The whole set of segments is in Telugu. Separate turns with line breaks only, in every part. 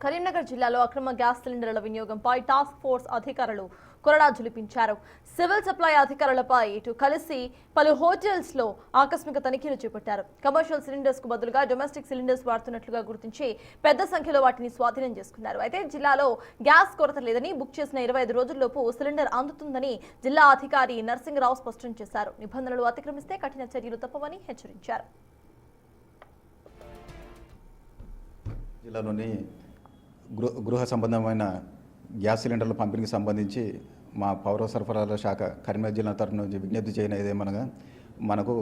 కరీంనగర్ జిల్లాలో అక్రమ గ్యాస్ సిలిండర్ల వినియోగంపై టాస్క్ ఫోర్స్ అధికారులు కొరడా జులిపించారు. సివిల్ సప్లై అధికారులపై ఇటు కలిసి పలు హోటల్స్ లో ఆకస్మిక తనిఖీలు చేపట్టారు. కమర్షియల్ సిలిండర్స్ కు బదులుగా డొమెస్టిక్ సిలిండర్స్ వాడుతున్నట్లుగా గుర్తించి పెద్ద సంఖ్యలో వాటిని స్వాధీనం చేసుకున్నారు. అయితే జిల్లాలో గ్యాస్ కొరత లేదని, బుక్ చేసిన 25 రోజుల్లోపు సిలిండర్ అందుతుందని జిల్లా అధికారి నర్సింగరావు స్పష్టం చేశారు. నిబంధనలు అతిక్రమిస్తే కఠిన చర్యలు తప్పవని హెచ్చరించారు.
జిల్లాలోని గృహ సంబంధమైన గ్యాస్ సిలిండర్ల పంపిణీకి సంబంధించి మా పౌర సరఫరాల శాఖ కరీంనగర్ జిల్లా తరఫున విజ్ఞప్తి చేయనిదేమనగా, మనకు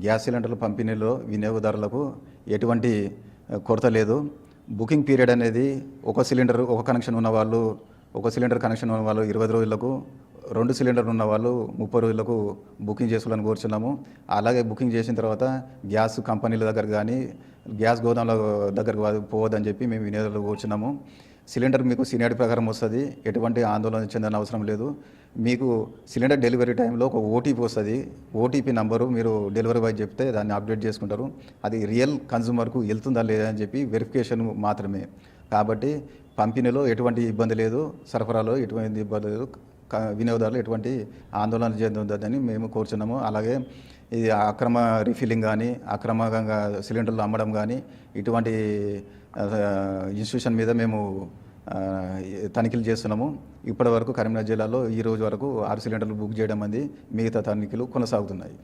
గ్యాస్ సిలిండర్ల పంపిణీలో వినియోగదారులకు ఎటువంటి కొరత లేదు. బుకింగ్ పీరియడ్ అనేది ఒక సిలిండర్ కనెక్షన్ ఉన్న వాళ్ళు 20 రోజులకు, 2 సిలిండర్లు ఉన్న వాళ్ళు 30 రోజులకు బుకింగ్ చేసుకోవాలని కోరుచున్నాము. అలాగే బుకింగ్ చేసిన తర్వాత గ్యాస్ కంపెనీల దగ్గర కానీ గ్యాస్ గోదాంల దగ్గరకు పోవద్దని చెప్పి మేము వినియోగదారులు కోరుచున్నాము. సిలిండర్ మీకు సీనియారిటీ ప్రకారం వస్తుంది, ఎటువంటి ఆందోళన చెందని అవసరం లేదు. మీకు సిలిండర్ డెలివరీ టైంలో ఒక ఓటీపీ వస్తుంది. ఓటీపీ నంబరు మీరు డెలివరీ బాయ్ చెప్తే దాన్ని అప్డేట్ చేసుకుంటారు. అది రియల్ కన్జ్యూమర్కు వెళ్తుందా లేదా అని చెప్పి వెరిఫికేషన్ మాత్రమే. కాబట్టి పంపిణీలో ఎటువంటి ఇబ్బంది లేదు, సరఫరాలో ఎటువంటి ఇబ్బంది లేదు, వినియోగదారులు ఎటువంటి ఆందోళన చెందొద్దని మేము కోరుచున్నాము. అలాగే ఇది అక్రమ రీఫిల్లింగ్ కానీ, అక్రమంగా సిలిండర్లు అమ్మడం కానీ ఇటువంటి ఇన్స్టిట్యూషన్ మీద మేము తనిఖీలు చేస్తున్నాము. ఇప్పటి వరకు కరీంనగర్ జిల్లాలో ఈ రోజు వరకు 6 సిలిండర్లు బుక్ చేయడం, మిగతా తనిఖీలు కొనసాగుతున్నాయి.